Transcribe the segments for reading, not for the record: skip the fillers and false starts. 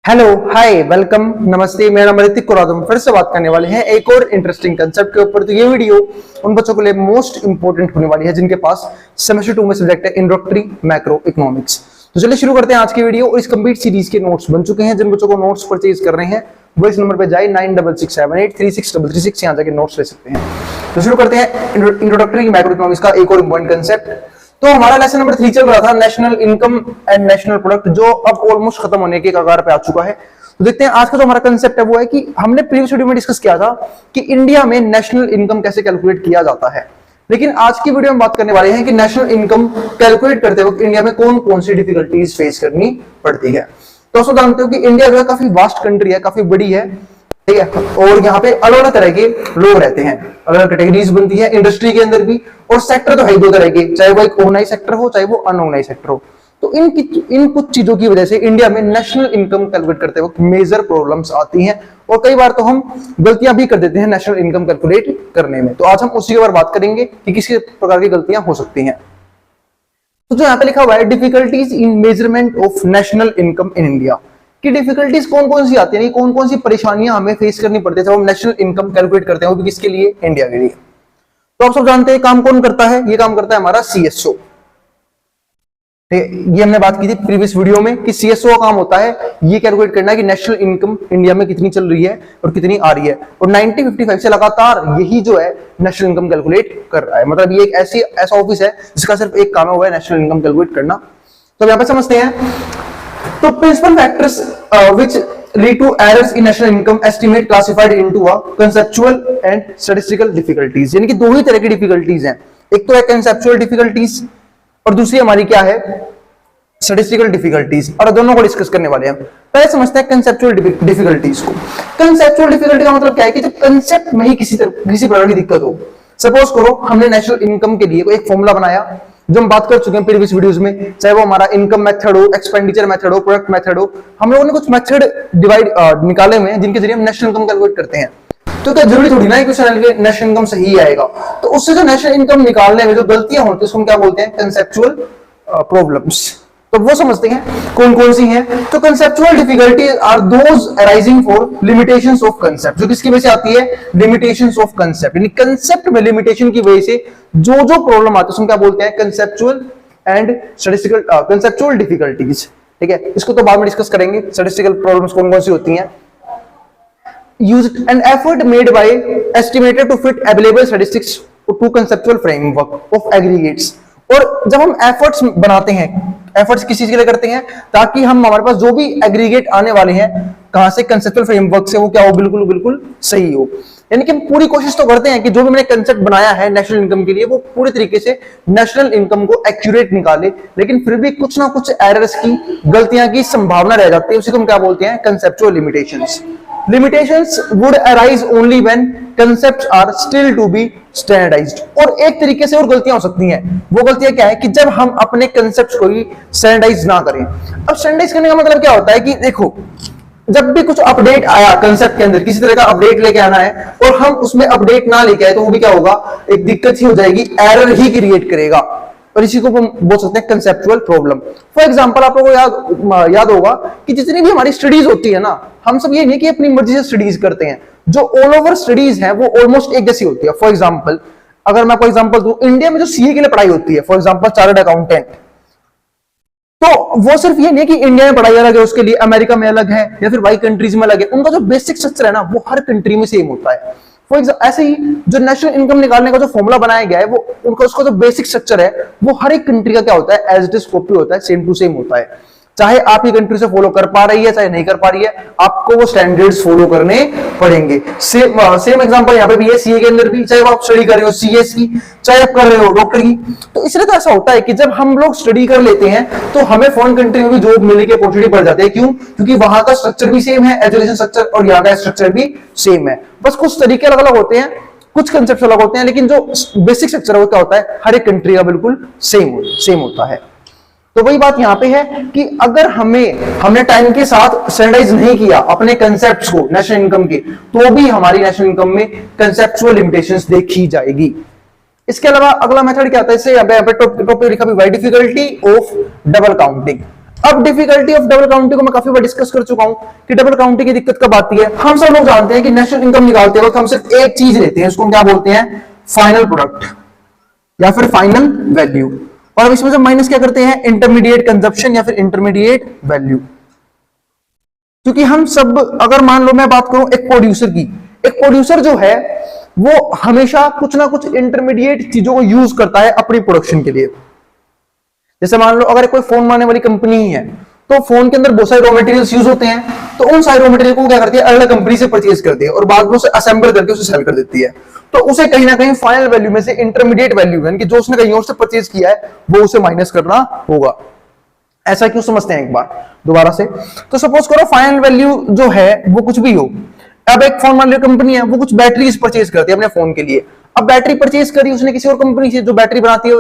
Hello, हाय, welcome, नमस्ते। मेरा नाम ऋतिक और आज हम फिर से बात करने वाले हैं एक और इंटरेस्टिंग कंसेप्ट के ऊपर। तो ये वीडियो उन बच्चों के लिए मोस्ट इंपोर्टेंट होने वाली है जिनके पास सेमेस्टर 2 में सब्जेक्ट है इंट्रोडक्टरी मैक्रो इकोनॉमिक्स। तो चलिए शुरू करते हैं आज की वीडियो। और इस कंप्लीट सीरीज के नोट्स बन चुके हैं। जिन बच्चों को नोट्स परचेज कर रहे हैं वो इस नंबर पे जाए 9667836336 यहाँ जाके नोट्स ले सकते हैं। तो शुरू करते हैं इंट्रोडक्टरी मैक्रो इकोनॉमिक्स का एक और इंपॉर्टेंट कंसेप्ट। तो हमारा लेसन नंबर 3 चल रहा था national income and national product, जो अब ऑलमोस्ट खत्म होने के कगार पे आ चुका है। तो देखते हैं आज का जो हमारा कंसेप्ट है वो है कि हमने प्रीवियस वीडियो में डिस्कस किया था कि इंडिया में नेशनल इनकम कैसे कैलकुलेट किया जाता है, लेकिन आज की वीडियो में बात करने वाले हैं कि नेशनल इनकम कैलकुलेट करते वक्त इंडिया में कौन कौन सी डिफिकल्टीज फेस करनी पड़ती है। तो आप जानते हो कि इंडिया जो है काफी वास्ट कंट्री है, काफी बड़ी है, ठीक है, और यहाँ पे अलग अलग तरह के लोग रहते हैं, अलग अलग कैटेगरीज बनती है इंडस्ट्री के अंदर भी। और सेक्टर तो है दो तरह के, चाहे वो एक ऑर्गेनाइज सेक्टर हो चाहे वो अनऑर्गेनाइज सेक्टर हो। तो इन कुछ चीजों की वजह से इंडिया में नेशनल इनकम कैलकुलेट करते वक्त मेजर प्रॉब्लम्स आती हैं और कई बार तो हम गलतियां भी कर देते हैं नेशनल इनकम कैलकुलेट करने में। तो आज हम उसी के बारे में बात करेंगे कि किस प्रकार की गलतियां हो सकती हैं। तो जो यहाँ पे लिखा हुआ है difficulties in measurement of national income in India, कि डिफिकल्टीज कौन कौन सी आती है, कौन कौन सी परेशानियां हमें फेस करनी पड़ती है जब हम नेशनल इनकम कैलकुलेट करते हैं, वो भी किसके लिए, इंडिया के लिए। तो आप सब जानते हैं काम कौन करता है, ये काम करता है हमारा सीएसओ। ये हमने बात की थी प्रीवियस वीडियो में कि सीएसओ का काम होता है ये कैलकुलेट करना है कि नेशनल इनकम इंडिया में कितनी चल रही है और कितनी आ रही है। और 1955 से लगातार यही जो है नेशनल इनकम कैलकुलेट कर रहा है। मतलब ये एक ऐसा ऑफिस है जिसका सिर्फ एक काम है, नेशनल इनकम कैलकुलेट करना। तो यहाँ पे समझते हैं। तो principle factors which lead to errors in national income estimate classified into a conceptual and statistical difficulties, यानी कि दो ही तरह की डिफिकल्टीज हैं। एक तो है कंसेप्चुअल डिफिकल्टीज और दूसरी हमारी क्या है, स्टैटिस्टिकल डिफिकल्टीज। और दोनों को डिस्कस करने वाले हैं। पहले समझते हैं कंसेप्चुअल डिफिकल्टीज को। कंसेप्चुअल डिफिकल्टी का मतलब क्या है कि जब कंसेप्ट में ही किसी प्रकार की दिक्कत हो। सपोज करो हमने नेशनल इनकम के लिए कोई एक फॉर्मूला बनाया जो हम बात कर चुके हैं प्रीवियस वीडियोस में, चाहे वो हमारा इनकम मेथड हो, एक्सपेंडिचर मेथड हो, प्रोडक्ट मेथड हो। हम लोगों ने कुछ मेथड निकाले हुए हैं जिनके जरिए हम नेशनल इनकम कैलकुलेट करते हैं। तो क्या जरूरी थोड़ी ना है कि नेशनल इनकम सही आएगा। तो उससे जो नेशनल इनकम निकालने में जो गलतियां होती है उसको हम क्या बोलते हैं, कंसेप्चुअल प्रॉब्लम्स। तो वो समझते हैं कौन कौन सी हैं। तो conceptual difficulty are those arising for limitations of concept, जो किसकी वजह से आती है, लिमिटेशंस ऑफ कंसेप्ट, यानी कंसेप्ट में लिमिटेशन की वजह से जो प्रॉब्लम आती है उसको क्या बोलते हैं, conceptual and statistical conceptual difficulties. ठीक है, इसको तो बाद में डिस्कस करेंगे। स्टैटिस्टिकल प्रॉब्लम्स कौन कौन सी होती हैं। Used an effort made by estimator to fit available statistics to conceptual framework of aggregates। और जब हम एफर्ट्स बनाते हैं, एफर्ट्स किस चीज के लिए करते हैं, ताकि हम हमारे पास जो भी एग्रीगेट आने वाले हैं कहां से, कंसेप्चुअल फ्रेमवर्क से, वो क्या हो, बिल्कुल बिल्कुल सही हो। यानी कि हम पूरी कोशिश तो करते हैं कि जो भी मैंने कंसेप्ट बनाया है नेशनल इनकम के लिए वो पूरी तरीके से नेशनल इनकम को एक्यूरेट निकाले, लेकिन फिर भी कुछ ना कुछ एरर्स की, गलतियां की संभावना रह जाती है। उसी को हम क्या बोलते हैं, conceptual limitations. Limitations would arise only when concepts are still to be standardized। और एक तरीके से और गलतियां हो सकती हैं। वो गलतियां क्या है कि जब हम अपने कंसेप्ट्स को ही स्टैंडर्डाइज ना करें। अब स्टैंडर्डाइज करने का मतलब क्या होता है कि देखो, जब भी कुछ अपडेट आया कंसेप्ट के अंदर, किसी तरह का अपडेट लेके आना है और हम उसमें अपडेट ना लेके आए तो वो भी क्या होगा, एक दिक्कत ही हो जाएगी, एरर ही क्रिएट करेगा। और इसी को हम बोल सकते हैं कंसेप्चुअल प्रॉब्लम। फॉर एग्जांपल आप लोगों को याद होगा कि जितनी भी हमारी स्टडीज होती है ना, हम सब ये नहीं कि अपनी मर्जी से स्टडीज करते हैं। जो ऑल ओवर स्टडीज है वो ऑलमोस्ट एक जैसी होती है। फॉर एग्जांपल अगर मैं कोई एग्जांपल दूं, इंडिया में जो सीए के लिए पढ़ाई होती है, फॉर एग्जांपल चार्टर्ड अकाउंटेंट, तो वो सिर्फ ये नहीं कि इंडिया में पढ़ाई अलग है, उसके लिए अमेरिका में अलग है या फिर बाई कंट्रीज में अलग है। उनका जो बेसिक स्ट्रक्चर है ना वो हर कंट्री में सेम होता है। फॉर एग्जाम्पल ऐसे ही जो नेशनल इनकम निकालने का जो फॉर्मूला बनाया गया है वो उसका जो बेसिक स्ट्रक्चर है वो हर एक कंट्री का क्या होता है, एज इट इज कॉपी होता है, सेम टू सेम होता है। चाहे आपकी कंट्री से फॉलो कर पा रही है चाहे नहीं कर पा रही है, आपको वो स्टैंडर्ड्स फॉलो करने पड़ेंगे। सेम एग्जांपल यहाँ पे भी है सीए के अंदर भी, चाहे वो आप स्टडी कर रहे हो सीएस की, चाहे आप कर रहे हो डॉक्टर की। तो इसलिए तो ऐसा होता है कि जब हम लोग स्टडी कर लेते हैं तो हमें फॉरेन कंट्री में भी जॉब मिलने की अपॉर्चुनिटी बढ़ जाती है। क्यों? क्योंकि वहां का स्ट्रक्चर भी सेम है, एजुकेशन स्ट्रक्चर, और यहाँ का स्ट्रक्चर भी सेम है। बस कुछ तरीके अलग अलग होते हैं, कुछ कंसेप्ट अलग होते हैं, लेकिन जो बेसिक स्ट्रक्चर है वो क्या होता है, हर एक कंट्री का बिल्कुल सेम होता है। तो वही बात यहां पे है कि अगर हमने टाइम के साथ स्टैंडर्डाइज नहीं किया अपने कंसेप्ट्स को नेशनल इनकम के, तो भी हमारी नेशनल इनकम में कंसेप्चुअल लिमिटेशंस देखी जाएगी। इसके अलावा अगला मेथड क्या आता है, इससे यहाँ पे टॉपिक लिखा भी डिफिकल्टी ऑफ डबल काउंटिंग। अब डिफिकल्टी ऑफ डबल काउंटिंग को मैं काफी बार डिस्कस कर चुका हूं कि डबल काउंटिंग की दिक्कत कब आती है। हम सब लोग जानते हैं कि नेशनल इनकम निकालते वक्त हम सिर्फ एक चीज लेते हैं, उसको हम क्या बोलते हैं, फाइनल प्रोडक्ट या फिर फाइनल वैल्यू, और अब इसमें से माइनस क्या करते हैं, इंटरमीडिएट कंजप्शन या फिर इंटरमीडिएट वैल्यू। क्योंकि हम सब, अगर मान लो मैं बात करूं एक प्रोड्यूसर की, एक प्रोड्यूसर जो है वो हमेशा कुछ ना कुछ इंटरमीडिएट चीजों को यूज करता है अपनी प्रोडक्शन के लिए। जैसे मान लो अगर कोई फोन बनाने वाली कंपनी ही है तो फोन के अंदर बहुत सारे रॉ मटेरियल्स यूज होते हैं, तो उन सारे रॉ मटेरियल को क्या करती है, अलग कंपनी से परचेज करती है और बाद में उसे असेंबल करके उसे सेल कर देती है। तो उसे कहीं ना कहीं फाइनल वैल्यू में से इंटरमीडिएट वैल्यू यानी कि जो उसने कहीं और से परचेज किया है वो उसे माइनस करना होगा। ऐसा क्यों समझते हैं एक बार दोबारा से। तो सपोज करो फाइनल वैल्यू जो है वो कुछ भी हो। अब एक फोन मान लो कंपनी है, वो कुछ बैटरीज परचेज करती है अपने फोन के लिए। अब बैटरी परचेज करी उसने किसी और कंपनी से जो बैटरी बनाती है।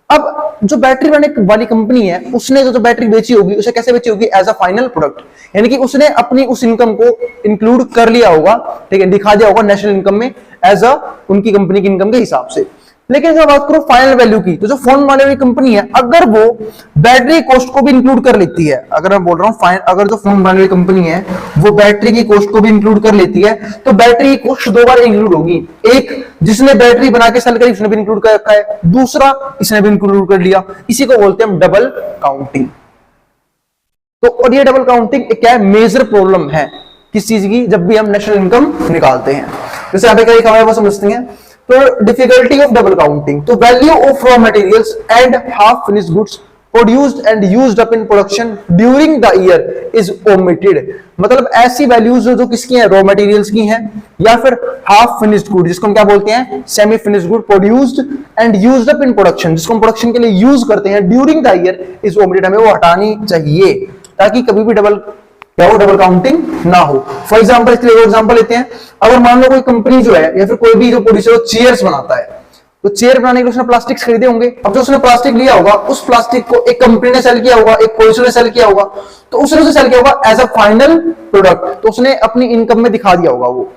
अब जो बैटरी बनाने वाली कंपनी है उसने जो बैटरी बेची होगी उसे कैसे बेची होगी, एज अ फाइनल प्रोडक्ट, यानी कि उसने अपनी उस इनकम को इंक्लूड कर लिया होगा, ठीक है, दिखा दिया होगा नेशनल इनकम में एज अ उनकी कंपनी की इनकम के हिसाब से। लेकिन जब बात करो फाइनल वैल्यू की, तो जो फोन वाले वाली कंपनी है अगर वो बैटरी कॉस्ट को भी इंक्लूड कर लेती है, अगर मैं बोल रहा हूं अगर जो फोन वाले वाली कंपनी है वो बैटरी की कॉस्ट को भी इंक्लूड कर लेती है, तो बैटरी की कॉस्ट दो बार इंक्लूड होगी। एक जिसने बैटरी बना के सेल करी उसने भी इंक्लूड कर रखा है, दूसरा इसने भी इंक्लूड कर लिया। इसी को बोलते हैं हम डबल काउंटिंग। तो और ये डबल काउंटिंग क्या है, मेजर प्रॉब्लम है किस चीज की, जब भी हम नेशनल इनकम निकालते हैं। जैसे यहाँ पे क्या लिखा हुआ है वो समझते हैं। तो डिफिकल्टी ऑफ डबल काउंटिंग, तो value of raw materials and half finished goods produced and used up in production during the year is omitted. मतलब ऐसी वैल्यूज जो किसकी हैं, रॉ मटेरियल्स की हैं, या फिर हाफ फिनिश्ड गुड जिसको हम क्या बोलते हैं, semi finished good produced and used up in production, जिसको हम प्रोडक्शन के लिए यूज करते हैं, during the year is omitted, हमें वो हटानी चाहिए ताकि कभी भी डबल काउंटिंग ना हो। फॉर एग्जांपल इसके लिए एग्जांपल लेते हैं। अगर मान लो कोई कंपनी जो है या फिर कोई भी जो प्रोड्यूसर चेयर्स बनाता है, तो चेयर बनाने के लिए उसने प्लास्टिक खरीदे होंगे। अब जो उसने प्लास्टिक लिया होगा उस प्लास्टिक को एक कंपनी ने सेल किया होगा, एक प्रोड्यूसर ने सेल किया होगा, तो उसने उसे सेल किया होगा एज अ फाइनल प्रोडक्ट, तो उसने अपनी इनकम में दिखा दिया होगा वो।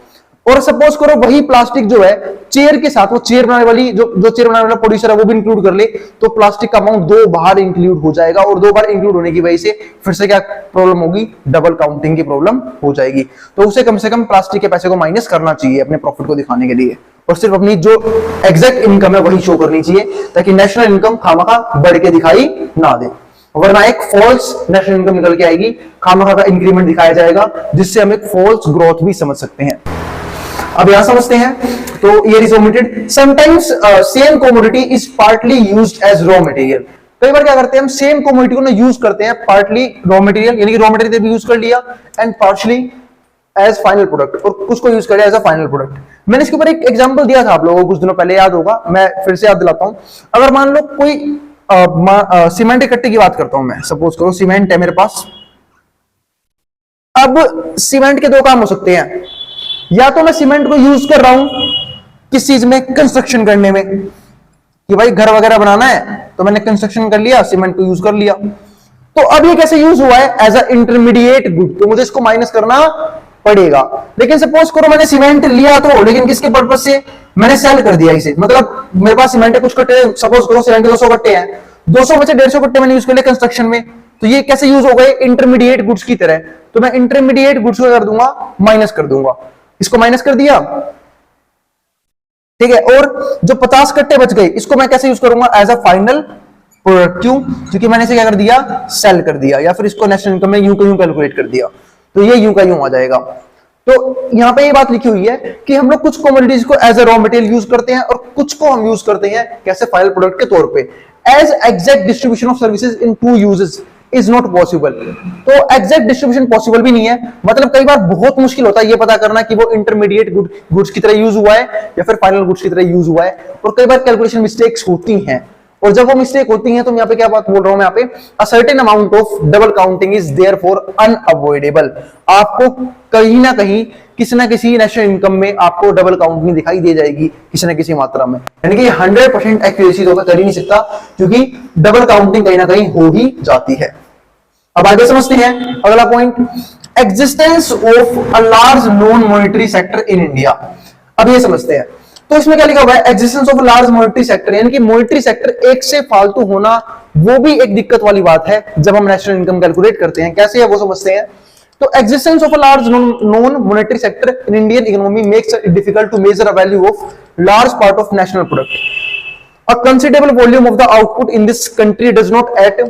और सपोज करो वही प्लास्टिक जो है चेयर के साथ, वो चेयर बनाने वाली जो चेयर बनाने वाला प्रोड्यूसर है वो भी इंक्लूड कर ले, तो प्लास्टिक का अमाउंट दो बार इंक्लूड हो जाएगा, और दो बार इंक्लूड होने की वजह से फिर से क्या प्रॉब्लम होगी, डबल काउंटिंग की प्रॉब्लम हो जाएगी। तो उसे कम से कम प्लास्टिक के पैसे को माइनस करना चाहिए अपने प्रॉफिट को दिखाने के लिए, और सिर्फ अपनी जो एग्जैक्ट इनकम है वही शो करनी चाहिए, ताकि नेशनल इनकम खामखा बढ़ के दिखाई ना दे। वरना एक फॉल्स नेशनल इनकम निकल के आएगी, खामखा का इंक्रीमेंट दिखाया जाएगा, जिससे हम एक फॉल्स ग्रोथ भी समझ सकते हैं। अब यहां समझते हैं, तो year is omitted. Sometimes same commodity is partly used as raw material. कई बार क्या करते हैं हम, सेम कमोडिटी को ना यूज करते हैं पार्टली रॉ मटेरियल, यानी कि रॉ मटेरियल भी यूज कर लिया, and partially as final product, और कुछ को यूज कर लिया एज अ फाइनल प्रोडक्ट। मैंने इसके ऊपर एक एग्जांपल दिया था आप लोगों को कुछ दिनों पहले, याद होगा, मैं फिर से याद दिलाता हूं। अगर मान लो कोई सीमेंट इकट्ठे की बात करता हूं मैं, सपोज करो सीमेंट है मेरे पास। अब सीमेंट के दो काम हो सकते हैं, या तो मैं सीमेंट को यूज कर रहा हूं किस चीज में, कंस्ट्रक्शन करने में, कि भाई घर वगैरह बनाना है तो मैंने कंस्ट्रक्शन कर लिया, सीमेंट को यूज कर लिया। तो अब ये कैसे यूज हुआ है, एज अ इंटरमीडिएट गुड, तो मुझे इसको माइनस करना पड़ेगा। लेकिन सपोज करो मैंने सीमेंट लिया तो, लेकिन किसके पर्पज से, मैंने सेल कर दिया इसे, मतलब मेरे पास सीमेंट है कुछ कट्टे, सपोज करो सीमेंट के 200 कट्टे हैं, 200 में से 150 कट्टे मैंने यूज कर लिए कंस्ट्रक्शन में, तो ये कैसे यूज हो गए, इंटरमीडिएट गुड्स की तरह। तो मैं इंटरमीडिएट गुड्स को कर दूंगा, माइनस कर दूंगा, इसको माइनस कर दिया, ठीक है। और जो 50 कट्टे बच गए इसको मैं कैसे यूज करूंगा, एज अ फाइनल प्रोडक्ट। क्यों, क्योंकि मैंने इसे क्या कर दिया, सेल कर दिया, या फिर इसको नेशनल इनकम में यूं का यूं कैलकुलेट कर दिया, तो ये यूं का यूं आ जाएगा। तो यहां पे ये बात लिखी हुई है कि हम लोग कुछ कमोडिटीज को as a raw material use करते हैं, और कुछ को हम यूज करते हैं कैसे, फाइनल प्रोडक्ट के तौर पे। As exact distribution of services into uses is not possible. तो एग्जैक्ट डिस्ट्रीब्यूशन पॉसिबल भी नहीं है, मतलब कई बार बहुत मुश्किल होता है ये पता करना कि वो इंटरमीडिएट गुड्स की तरह यूज हुआ है या फिर फाइनल गुड्स की तरह यूज हुआ है, और कई बार कैलकुलेशन मिस्टेक्स होती हैं। और जब वो मिस्टेक होती है तो मैं यहाँ पे क्या बात बोल रहा हूं, मैं यहाँ पे a certain amount of double counting is therefore unavoidable. आपको कहीं ना कहीं किसी ना किसी नेशनल इनकम में आपको डबल काउंटिंग दिखाई दे जाएगी किसी ना किसी मात्रा में, यानी कि 100% एक्यूरेसी तो कर ही नहीं सकता, क्योंकि डबल काउंटिंग कहीं ना कहीं हो ही जाती है। अब आगे समझते हैं अगला point, existence of a large non monetary sector in India. अब ये समझते हैं, तो इसमें क्या लिखा हुआ है, existence of large monetary sector, यानी कि मॉनेटरी सेक्टर एक से फालतू होना, वो भी एक दिक्कत वाली बात है जब हम नेशनल इनकम कैलकुलेट करते हैं। कैसे है वो समझते हैं। तो existence of a large non monetary sector in Indian economy makes it difficult to measure a value of large part of national product. A considerable volume of the output in this country does not at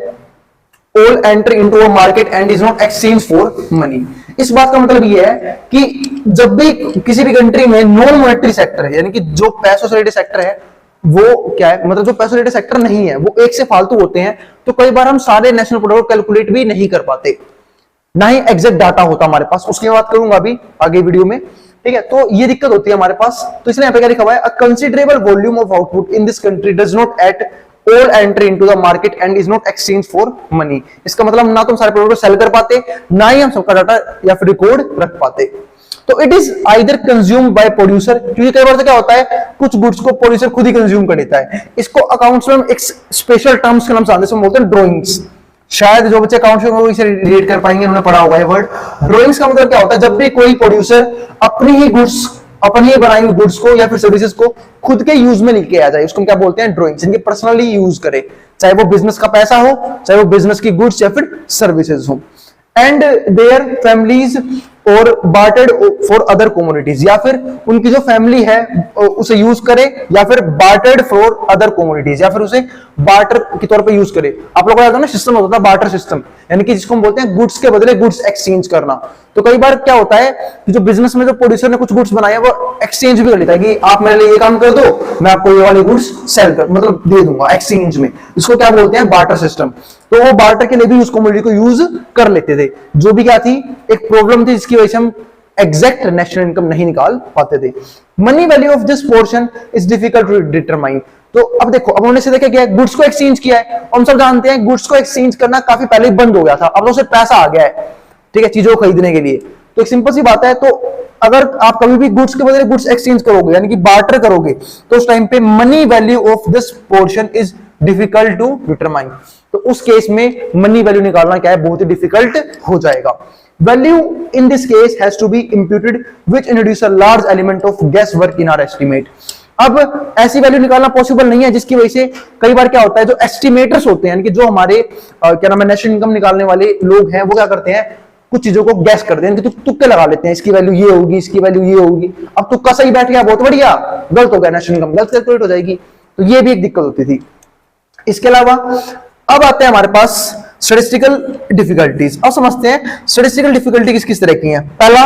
all enter into a market and is not exchanged for money। इस बात का मतलब ये है कि जब भी किसी भी कंट्री में नॉन मॉनेटरी सेक्टर है, यानी कि जो पैसों से रिलेटेड सेक्टर है, वो क्या है, मतलब जो पैसों रिलेटेड सेक्टर नहीं है, वो एक से फालतू होते हैं, तो कई बार हम सारे नेशनल प्रोडक्ट कैलकुलेट भी नहीं कर पाते, ना ही एग्जैक्ट डाटा होता हमारे पास। उसकी बात करूंगा अभी आगे वीडियो में, ठीक है। तो ये दिक्कत होती है हमारे पास। तो इसलिए यहाँ पे क्या लिखा हुआ है, अ considerable volume of output in this country does not at all enter into the market and is not exchange for money. इसका मतलब ना तो हम सारे प्रोडक्ट सेल कर पाते, ना ही हम सबका डाटा या फिर रिकॉर्ड रख पाते। तो it is either consume by producer, क्योंकि कई बार तो क्या होता है, कुछ गुड्स को प्रोड्यूसर खुद ही कंज्यूम कर लेता है। इसको अकाउंट्स में एक स्पेशल टर्म्स के नाम से आते हैं, बोलते हैं ड्रॉइंग्स। शायद जो बच्चे अकाउंट्स में इसे रिलेट कर पाएंगे, उन्होंने पढ़ा होगा ये वर्ड। ड्रॉइंग्स का मतलब क्या होता है, जब भी कोई प्रोड्यूसर अपनी ही गुड्स, अपनी ही बनाई हुई गुड्स को या फिर सर्विसेज को खुद के यूज में लेके आ जाए, उसको हम क्या बोलते हैं, ड्रॉइंग्स। इनके पर्सनली यूज करे, चाहे वो बिजनेस का पैसा हो, चाहे वो बिजनेस की गुड्स या फिर सर्विसेज हो। एंड देयर फैमिलीज और बार्टेड फॉर अदर कम्युनिटीज, या फिर उनकी जो फैमिली है उसे यूज करे, या फिर बार्टेड फॉर अदर कम्युनिटीज, या फिर उसे बार्टर के तौर पे यूज करे। आप लोगों को याद है ना, सिस्टम होता था बार्टर सिस्टम, यानी कि जिसको हम बोलते हैं गुड्स के बदले गुड्स एक्सचेंज करना। तो कई बार क्या होता है कि जो बिजनेस में जो प्रोड्यूसर ने कुछ गुड्स बनाया, वो एक्सचेंज भी कर लेता है कि आप मेरे लिए ये काम कर दो, मैं आपको ये वाली गुड्स सेल कर, मतलब दे दूंगा एक्सचेंज में। इसको क्या बोलते हैं, बार्टर सिस्टम। तो वो बार्टर के लिए भी उस कमोडिटी को यूज कर लेते थे, जो भी क्या थी, एक प्रॉब्लम थी, जिसकी वजह से हम एग्जैक्ट नेशनल इनकम नहीं निकाल पाते थे। Money value of this portion is difficult to determine. तो अब देखो, अब उन्होंने सीधे क्या किया है, गुड्स को एक्सचेंज किया है। हम सब जानते हैं गुड्स को एक्सचेंज करना काफी पहले ही बंद हो गया था, अब तो सिर्फ पैसा आ गया है, ठीक है, चीजों को खरीदने के लिए। तो एक सिंपल सी बात है, तो अगर आप कभी भी गुड्स के बदले गुड्स एक्सचेंज करोगे, यानी कि बार्टर करोगे, तो उस टाइम पे money value of this portion is difficult to determine. तो उस केस में मनी वैल्यू निकालना क्या है, बहुत ही डिफिकल्ट हो जाएगा। Value in this case has to be imputed which introduce a large element of guess work in our estimate. अब ऐसी वैल्यू निकालना पॉसिबल नहीं है, जिसकी वजह से कई बार क्या होता है, जो एस्टिमेटर्स होते हैं, यानी कि जो हमारे क्या नाम है, नेशनल इनकम निकालने वाले लोग हैं, वो क्या करते हैं, कुछ चीजों को गैस करते हैं, तुक्के लगा लेते हैं, इसकी वैल्यू ये होगी, इसकी वैल्यू ये होगी। अब तुक्का सही बैठ गया, बहुत बढ़िया, गलत हो गया, नेशनल इनकम गलत कैलकुलेट हो जाएगी। तो ये भी एक दिक्कत होती थी। इसके अलावा अब आते हैं हमारे पास स्टैटिस्टिकल डिफिकल्टीज। अब समझते हैं स्टैटिस्टिकल डिफिकल्टी किस किस तरह की हैं। पहला,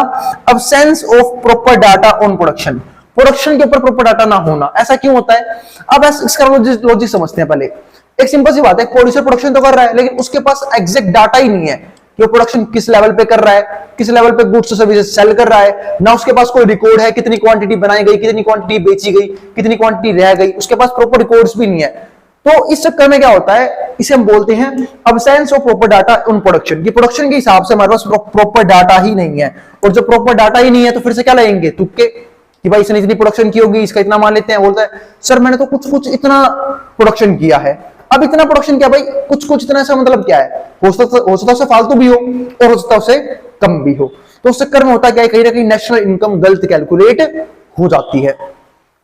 absence of proper data on production. Production के ऊपर प्रॉपर डाटा ना होना, ऐसा क्यों होता है? अब इसका लॉजिक समझते हैं। पहले एक सिंपल सी बात है, प्रोड्यूसर प्रोडक्शन तो कर रहा है, लेकिन उसके पास एग्जैक्ट डाटा ही नहीं है कि वो प्रोडक्शन किस लेवल पे कर रहा है, किस लेवल पे गुड्स और सर्विसेज सेल कर रहा है। ना उसके पास कोई रिकॉर्ड है, कितनी क्वांटिटी बनाई गई, कितनी क्वांटिटी बेची गई, कितनी क्वांटिटी रह गई, उसके पास प्रॉपर रिकॉर्ड्स भी नहीं है। तो इस चक्कर में क्या होता है, इसे हम बोलते हैं absence of proper data on production. की प्रोडक्शन के हिसाब से हमारे पास प्रॉपर डाटा ही नहीं है, और जब प्रॉपर डाटा ही नहीं है तो फिर से क्या लगेंगे, तुक्के, कि भाई इसने इतनी प्रोडक्शन की होगी, इसका इतना मान लेते हैं। बोलता है सर मैंने तो कुछ कुछ इतना प्रोडक्शन किया है। अब इतना प्रोडक्शन क्या भाई, कुछ कुछ इतना, ऐसा मतलब क्या है, हो सकता उससे फालतू भी हो और हो सकता उससे कम भी हो। तो उस चक्कर में होता क्या है, कहीं ना कहीं नेशनल इनकम गलत कैलकुलेट हो जाती है।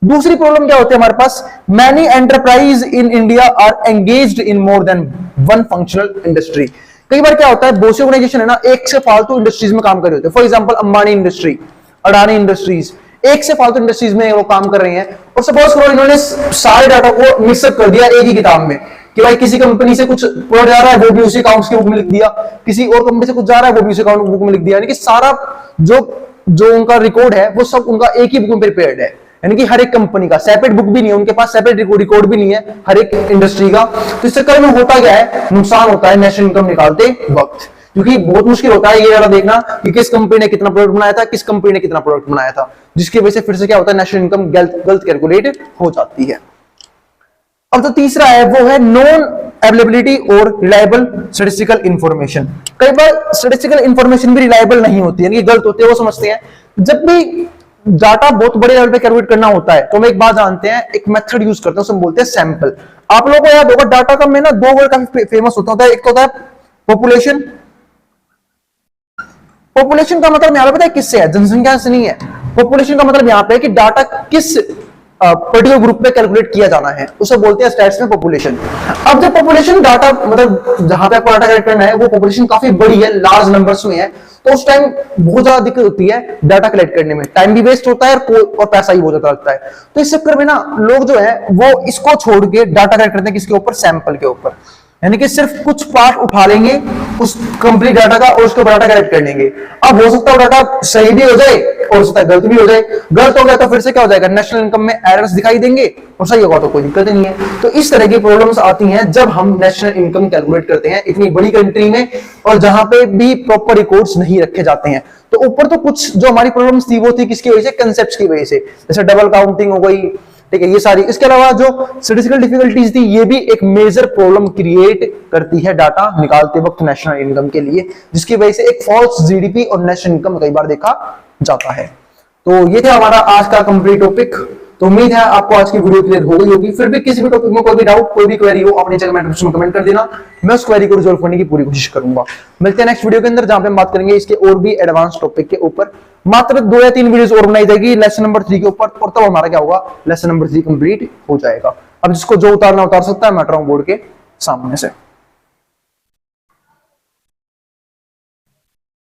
दूसरी प्रॉब्लम क्या होती है हमारे पास, many enterprise in India are engaged in more than one functional industry. कई बार क्या होता है, बहुत सी ऑर्गेनाइजेशन है ना, एक से फालतू इंडस्ट्रीज में काम कर रहे होते हैं। For example Ambani industry, Adani industries, एक से फालतू इंडस्ट्रीज में वो काम कर रही हैं। और सपोज करो इन्होंने सारे डाटा को मिक्सअप कर दिया एक ही किताब में, कि भाई किसी कंपनी से कुछ प्रोडक्ट जा रहा है, वो भी उसी अकाउंट्स की बुक में लिख दिया, किसी और कंपनी से कुछ जा रहा है, वो भी उसी अकाउंट बुक में लिख दिया। यानी कि सारा जो उनका रिकॉर्ड है, वो सब उनका एक ही बुक में प्रिपेयर्ड है। यानी कि हर एक कंपनी का सेपरेट बुक भी नहीं है, उनके पास सेपरेट रिकॉर्ड भी नहीं है हर एक इंडस्ट्री का। तो इस चक्कर में होता क्या है, नुकसान होता है नेशनल इनकम निकालते वक्त, क्योंकि बहुत मुश्किल होता है ये वाला देखना कि किस कंपनी ने कितना प्रोडक्ट बनाया था, किस कंपनी ने कितना प्रोडक्ट बनाया था, जिसकी वजह से फिर से क्या होता है, नेशनल इनकम गलत कैलकुलेट हो जाती है। अब जो तीसरा है वो है नॉन अवेलेबिलिटी और रिलायबल स्टैटिस्टिकल इंफॉर्मेशन। कई बार स्टैटिस्टिकल इंफॉर्मेशन भी रिलायबल नहीं होती है, यानी गलत होती है। वो समझते हैं जब भी डाटा बहुत बड़े लेवल पे कैलकुलेट करना होता है, तो हम एक बात जानते हैं, एक मेथड यूज करते हैं, उसे हम बोलते हैं सैंपल। आप लोगों को याद होगा डाटा का में ना दो वर्ड काफी फेमस होता है, एक तो होता है पॉपुलेशन। पॉपुलेशन का मतलब यहां पे पता है किससे है, जनसंख्या से नहीं है। पॉपुलेशन का मतलब यहां पे कि डाटा किस पर्टिकुलर ग्रुप में कैलकुलेट किया जाना है, उसे बोलते हैं स्टैट्स में पॉपुलेशन। अब जब पॉपुलेशन डाटा मतलब जहां पे आपको डाटा कलेक्ट करना है वो पॉपुलेशन काफी बड़ी है, लार्ज नंबर्स में है, तो उस टाइम बहुत ज्यादा दिक्कत होती है डाटा कलेक्ट करने में, टाइम भी वेस्ट होता है और पैसा ही बहुत ज्यादा लगता है। तो इस चक्कर में ना लोग जो है वो इसको छोड़ के डाटा कलेक्ट करते हैं किसके ऊपर, सैंपल के ऊपर, यानी कि सिर्फ कुछ पार्ट उठा लेंगे उस कंप्लीट डाटा का और उसके ऊपर डाटा कलेक्ट कर लेंगे। अब हो सकता है डाटा सही भी हो जाए और हो सकता है गलत भी हो जाए, गलत हो गया तो फिर से क्या हो जाएगा, नेशनल इनकम में एरर्स दिखाई देंगे, और सही होगा तो कोई दिक्कत नहीं है। तो इस तरह की प्रॉब्लम्स आती हैं जब हम नेशनल इनकम कैलकुलेट करते हैं इतनी बड़ी कंट्री में और जहां पे भी प्रॉपर रिकॉर्ड्स नहीं रखे जाते हैं। तो ऊपर तो कुछ जो हमारी प्रॉब्लम्स थी वो थी किसकी वजह से, कंसेप्ट्स की वजह से, जैसे डबल काउंटिंग हो गई, ठीक है, ये सारी। इसके अलावा जो स्टैटिस्टिकल डिफिकल्टीज थी ये भी एक मेजर प्रॉब्लम क्रिएट करती है डाटा निकालते वक्त नेशनल इनकम के लिए, जिसकी वजह से एक फॉल्स जीडीपी और नेशनल इनकम कई बार देखा जाता है। तो ये था हमारा आज का कंप्लीट टॉपिक। तो उम्मीद है आपको आज की वीडियो क्लियर हो गई होगी। फिर भी किसी भी टॉपिक में कोई भी डाउट, कोई भी क्वेरी हो अपने चैनल में कमेंट कर देना, मैं उस क्वेरी को रिजॉल्व करने की पूरी कोशिश करूंगा। मिलते हैं नेक्स्ट वीडियो के अंदर जहां पे हम बात करेंगे इसके और भी एडवांस टॉपिक के ऊपर। मात्र 2 या 3 वीडियोस और बनाई जाएगी लेसन नंबर 3 के ऊपर, और तब हमारा क्या होगा, लेसन नंबर 3 कंप्लीट हो जाएगा। अब जिसको जो उतारना उतार सकता है, मैं बोर्ड के सामने से।